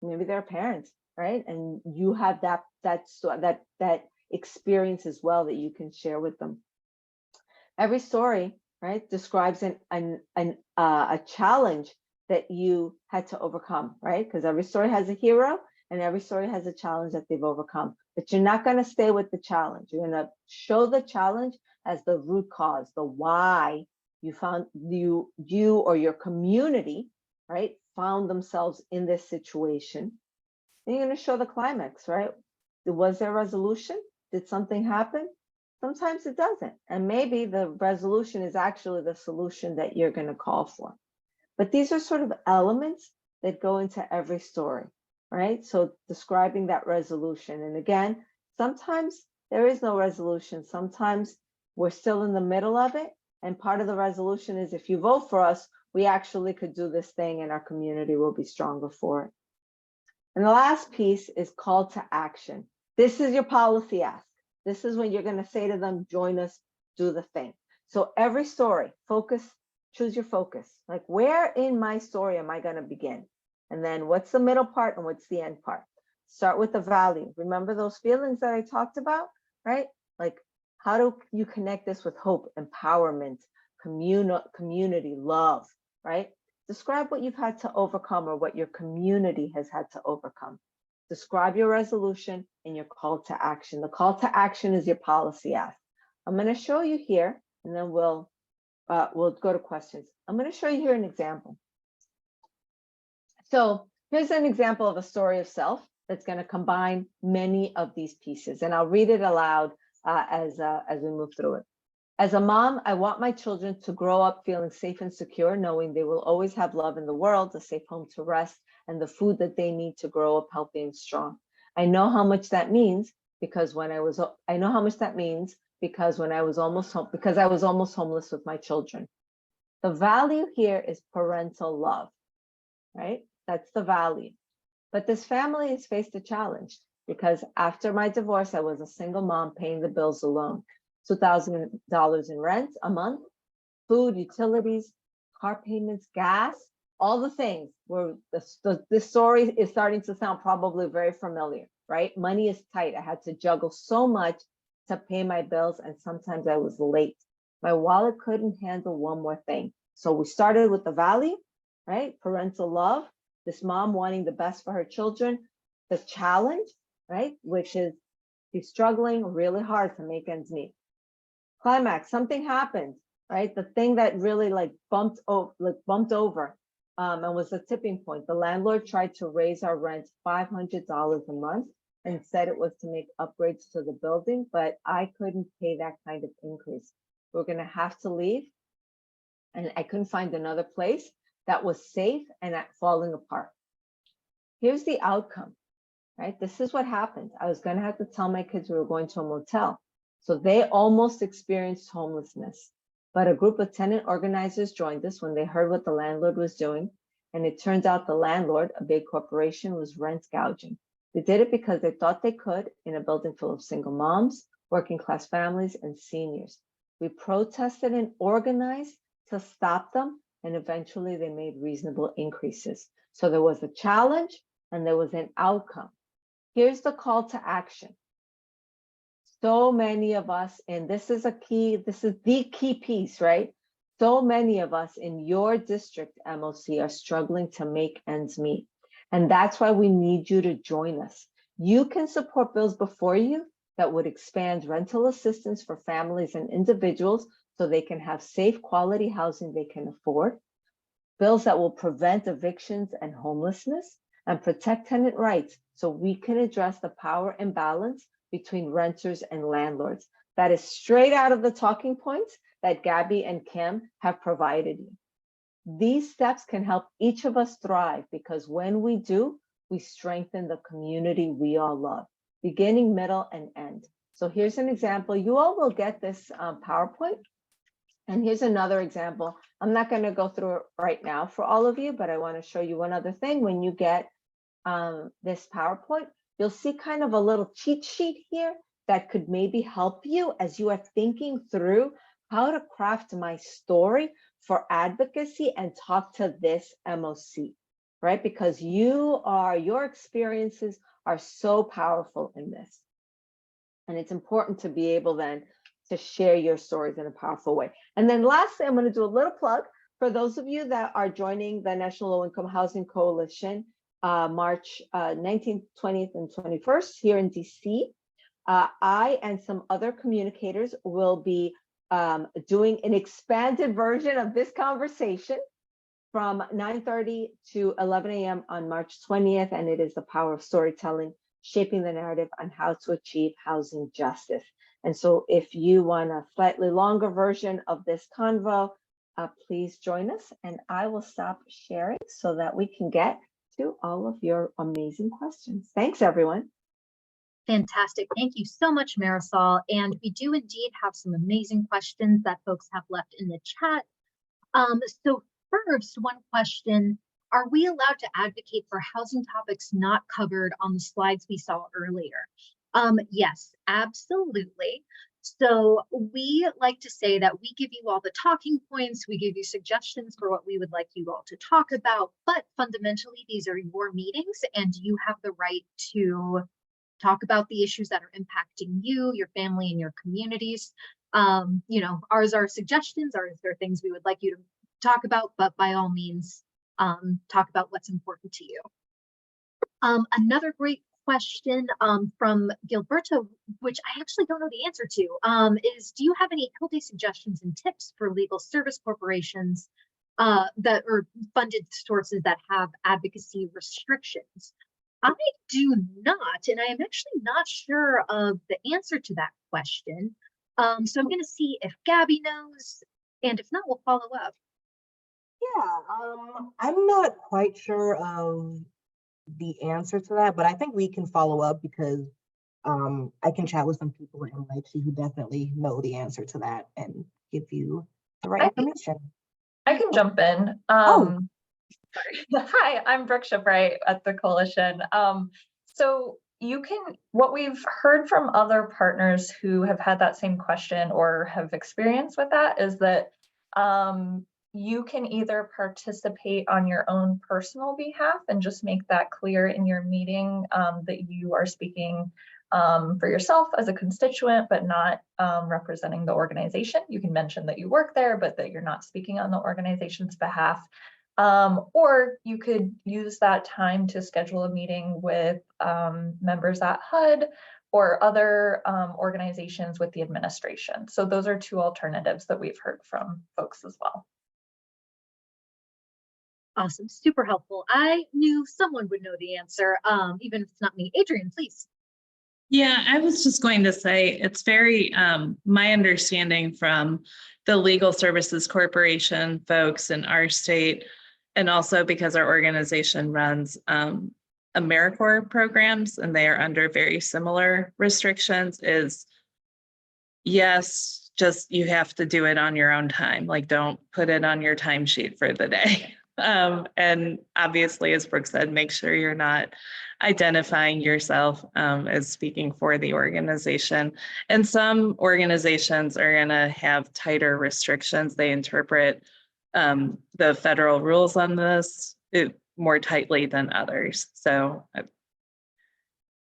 S2: maybe they're parents, right? And you have that experience as well that you can share with them. Every story, right, describes a challenge that you had to overcome, right? Because every story has a hero and every story has a challenge that they've overcome. But you're not going to stay with the challenge. You're going to show the challenge as the root cause, the why you found you or your community, right, found themselves in this situation. And you're going to show the climax, right? Was there a resolution? Did something happen? Sometimes it doesn't. And maybe the resolution is actually the solution that you're going to call for. But these are sort of elements that go into every story, right? So describing that resolution. And again, sometimes there is no resolution. Sometimes we're still in the middle of it. And part of the resolution is, if you vote for us, we actually could do this thing and our community will be stronger for it. And the last piece is call to action. This is your policy ask. This is when you're going to say to them, join us, do the thing. So every story, focus, choose your focus. Like, where in my story am I going to begin? And then what's the middle part and what's the end part? Start with the value. Remember those feelings that I talked about, right? Like, how do you connect this with hope, empowerment, community, love, right? Describe what you've had to overcome or what your community has had to overcome. Describe your resolution and your call to action. The call to action is your policy ask. I'm going to show you here, and then we'll go to questions. I'm going to show you here an example. So here's an example of a story of self that's going to combine many of these pieces, and I'll read it aloud as we move through it. As a mom, I want my children to grow up feeling safe and secure, knowing they will always have love in the world, a safe home to rest, and the food that they need to grow up healthy and strong. I know how much that means because when I was almost homeless with my children. The value here is parental love, right? That's the value. But this family has faced a challenge because after my divorce, I was a single mom paying the bills alone. $2,000 in rent a month, food, utilities, car payments, gas, all the things where this story is starting to sound probably very familiar, right? Money is tight. I had to juggle so much to pay my bills, and sometimes I was late. My wallet couldn't handle one more thing. So we started with the value, right? Parental love, this mom wanting the best for her children, the challenge, right? Which is she's struggling really hard to make ends meet. Climax, something happened, right? The thing that really bumped over and was the tipping point. The landlord tried to raise our rent $500 a month and said it was to make upgrades to the building, but I couldn't pay that kind of increase. We're gonna have to leave, and I couldn't find another place that was safe and not falling apart. Here's the outcome, right? This is what happened. I was gonna have to tell my kids we were going to a motel. So they almost experienced homelessness, but a group of tenant organizers joined us when they heard what the landlord was doing. And it turns out the landlord, a big corporation, was rent gouging. They did it because they thought they could in a building full of single moms, working class families, and seniors. We protested and organized to stop them, and eventually they made reasonable increases. So there was a challenge and there was an outcome. Here's the call to action. So many of us, and this is the key piece, right? So many of us in your district, MOC, are struggling to make ends meet. And that's why we need you to join us. You can support bills before you that would expand rental assistance for families and individuals so they can have safe, quality housing they can afford. Bills that will prevent evictions and homelessness and protect tenant rights so we can address the power imbalance between renters and landlords. That is straight out of the talking points that Gabby and Kim have provided you. These steps can help each of us thrive because when we do, we strengthen the community we all love, beginning, middle, and end. So here's an example. You all will get this PowerPoint. And here's another example. I'm not going to go through it right now for all of you, but I want to show you one other thing. When you get this PowerPoint, you'll see kind of a little cheat sheet here that could maybe help you as you are thinking through how to craft my story for advocacy and talk to this MOC, right? Because your experiences are so powerful in this. And it's important to be able then to share your stories in a powerful way. And then lastly, I'm going to do a little plug for those of you that are joining the National Low Income Housing Coalition, March 19th, 20th, and 21st here in DC. I and some other communicators will be doing an expanded version of this conversation from 9:30 to 11 a.m. on March 20th, and it is the power of storytelling, shaping the narrative on how to achieve housing justice. And so if you want a slightly longer version of this convo, please join us, and I will stop sharing so that we can get to all of your amazing questions. Thanks, everyone.
S1: Fantastic. Thank you so much, Marisol. And we do indeed have some amazing questions that folks have left in the chat. So first, one question, are we allowed to advocate for housing topics not covered on the slides we saw earlier? Yes, absolutely. So we like to say that we give you all the talking points, we give you suggestions for what we would like you all to talk about, but fundamentally, these are your meetings and you have the right to talk about the issues that are impacting you, your family, and your communities. You know, ours are suggestions, ours are things we would like you to talk about, but by all means, talk about what's important to you. Another great question from Gilberto, which I actually don't know the answer to, is do you have any healthy suggestions and tips for legal service corporations that are funded sources that have advocacy restrictions? I do not, and I am actually not sure of the answer to that question. So I'm going to see if Gabby knows, and if not, we'll follow up.
S5: Yeah, I'm not quite sure of the answer to that, but I think we can follow up because I can chat with some people in NLHC who definitely know the answer to that and give you the right information.
S3: I can jump in. Sorry. Hi, I'm Brooke Shipwright at the coalition. So what we've heard from other partners who have had that same question or have experience with that is that you can either participate on your own personal behalf and just make that clear in your meeting that you are speaking for yourself as a constituent, but not representing the organization. You can mention that you work there, but that you're not speaking on the organization's behalf. Or you could use that time to schedule a meeting with members at HUD or other organizations with the administration. So those are two alternatives that we've heard from folks as well.
S1: Awesome, super helpful. I knew someone would know the answer, even if it's not me. Adrian, please.
S6: Yeah, I was just going to say, it's very, my understanding from the Legal Services Corporation folks in our state, and also because our organization runs AmeriCorps programs and they are under very similar restrictions, is yes, just you have to do it on your own time. Like, don't put it on your timesheet for the day. And obviously, as Brooke said, make sure you're not identifying yourself as speaking for the organization. And some organizations are going to have tighter restrictions. They interpret the federal rules on this more tightly than others. So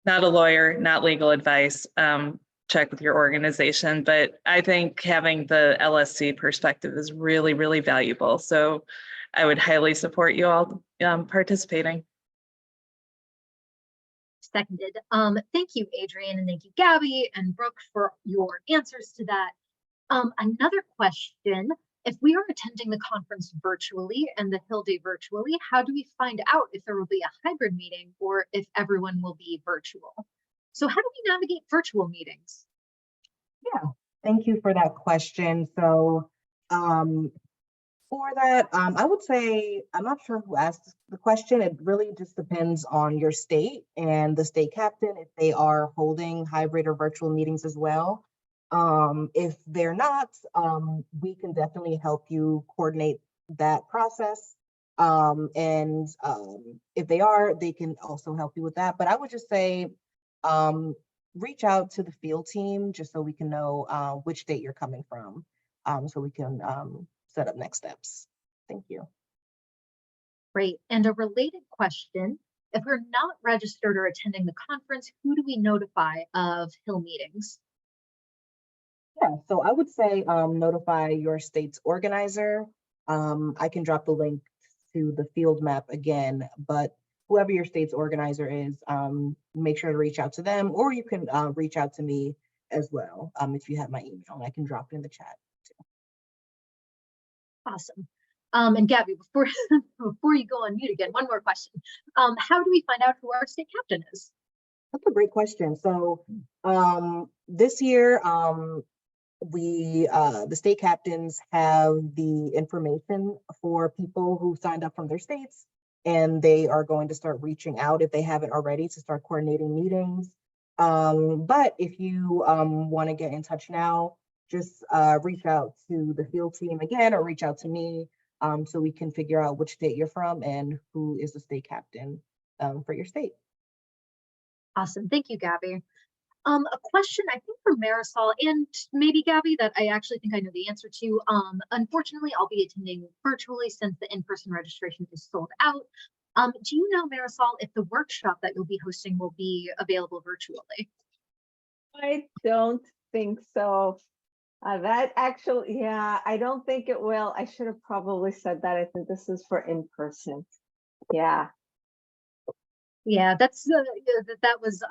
S6: not a lawyer, not legal advice. Check with your organization, but I think having the LSC perspective is really, really valuable. So I would highly support you all participating.
S1: Seconded. Thank you, Adrian, and thank you, Gabby and Brooke, for your answers to that. Another question if we are attending the conference virtually and the Hill Day virtually, how do we find out if there will be a hybrid meeting or if everyone will be virtual? So how do we navigate virtual meetings?
S5: Yeah, thank you for that question. So for that, I would say, I'm not sure who asked the question. It really just depends on your state and the state captain, if they are holding hybrid or virtual meetings as well. If they're not, we can definitely help you coordinate that process. If they are, they can also help you with that. But I would just say, reach out to the field team just so we can know which state you're coming from, so we can set up next steps. Thank you.
S1: Great. And a related question, if we're not registered or attending the conference, who do we notify of Hill meetings?
S5: Yeah, so I would say notify your state's organizer. I can drop the link to the field map again, but whoever your state's organizer is, make sure to reach out to them, or you can reach out to me as well if you have my email, and I can drop it in the chat too.
S1: Awesome. And Gabby, before you go on mute again, one more question. How do we find out who our state captain is?
S5: That's a great question. So this year, the state captains have the information for people who signed up from their states, and they are going to start reaching out, if they haven't already, to start coordinating meetings. But if you want to get in touch now, just reach out to the field team again, or reach out to me, so we can figure out which state you're from and who is the state captain for your state.
S1: Awesome. Thank you, Gabby. A question, I think, for Marisol and maybe Gabby, that I actually think I know the answer to. Unfortunately, I'll be attending virtually since the in-person registration is sold out. Do you know, Marisol, if the workshop that you'll be hosting will be available virtually?
S2: I don't think so. That actually, yeah, I don't think it will. I should have probably said that. I think this is for in-person. Yeah.
S1: Yeah, that's that was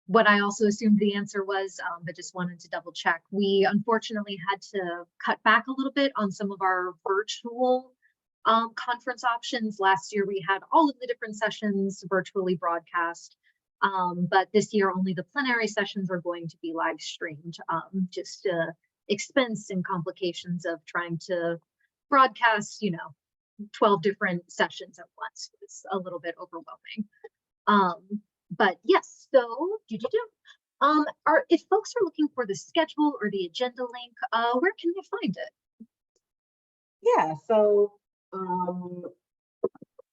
S1: what I also assumed the answer was, but just wanted to double check. We unfortunately had to cut back a little bit on some of our virtual conference options. Last year we had all of the different sessions virtually broadcast, but this year only the plenary sessions are going to be live streamed. Just expense and complications of trying to broadcast, 12 different sessions at once was a little bit overwhelming. But yes, so if folks are looking for the schedule or the agenda link, where can they find it?
S5: Yeah, so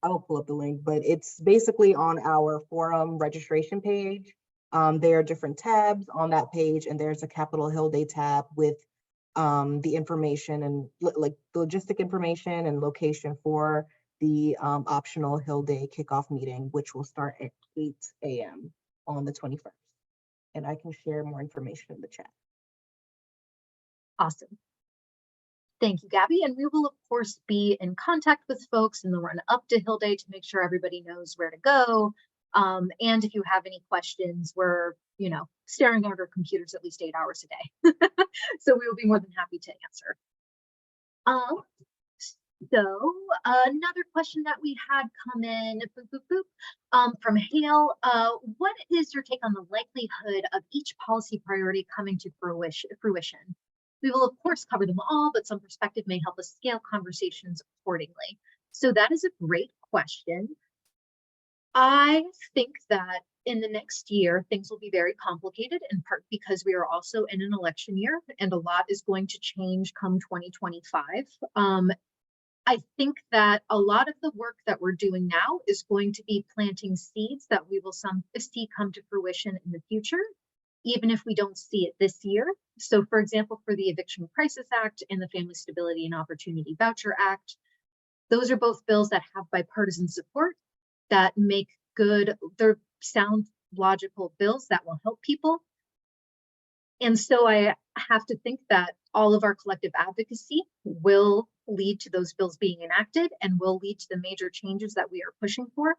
S5: I'll pull up the link, but it's basically on our forum registration page. There are different tabs on that page, and there's a Capitol Hill Day tab with the information and like the logistic information and location for the optional Hill Day kickoff meeting, which will start at 8 a.m. on the 21st. And I can share more information in the chat.
S1: Awesome. Thank you, Gabby. And we will, of course, be in contact with folks in the run up to Hill Day to make sure everybody knows where to go. And if you have any questions, we're, staring at our computers at least 8 hours a day. So we will be more than happy to answer. So another question that we had come in from Hale, what is your take on the likelihood of each policy priority coming to fruition? We will, of course, cover them all, but some perspective may help us scale conversations accordingly. So that is a great question. I think that in the next year, things will be very complicated, in part because we are also in an election year and a lot is going to change come 2025. I think that a lot of the work that we're doing now is going to be planting seeds that we will see come to fruition in the future, even if we don't see it this year. So for example, for the Eviction Crisis Act and the Family Stability and Opportunity Voucher Act, those are both bills that have bipartisan support, that make they're sound, logical bills that will help people. And so I have to think that all of our collective advocacy will lead to those bills being enacted and will lead to the major changes that we are pushing for.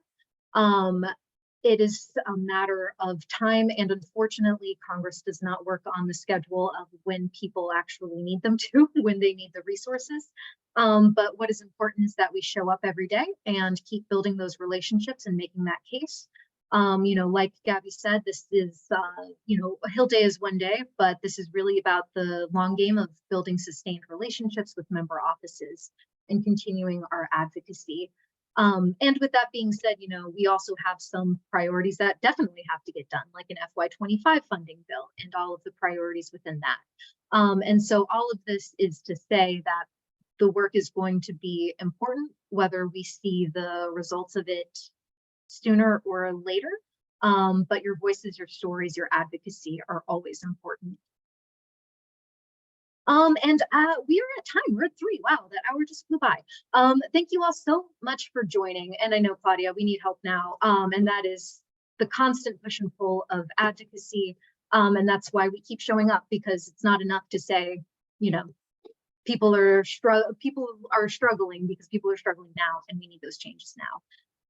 S1: it is a matter of time, and unfortunately, Congress does not work on the schedule of when people actually need them to, when they need the resources. But what is important is that we show up every day and keep building those relationships and making that case. You know, like Gabby said, this is, you know, a Hill Day is one day, but this is really about the long game of building sustained relationships with member offices and continuing our advocacy. And with that being said, you know, we also have some priorities that definitely have to get done, like an FY25 funding bill and all of the priorities within that. And so all of this is to say that the work is going to be important, whether we see the results of it sooner or later. But your voices, your stories, your advocacy are always important. And we are at time. We're at 3. Wow, that hour just flew by. Thank you all so much for joining. And I know, Claudia, we need help now. And that is the constant push and pull of advocacy. And that's why we keep showing up, because it's not enough to say, you know, people are struggling, because people are struggling now, and we need those changes now.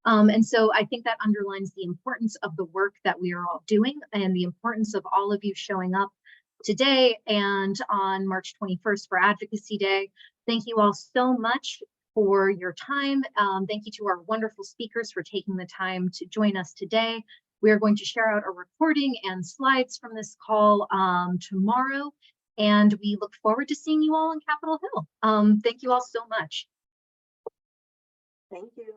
S1: And so I think that underlines the importance of the work that we are all doing, and the importance of all of you showing up today and on March 21st for Advocacy Day. Thank you all so much for your time. Thank you to our wonderful speakers for taking the time to join us today. We are going to share out a recording and slides from this call tomorrow, and we look forward to seeing you all on Capitol Hill. Thank you all so much.
S5: Thank you.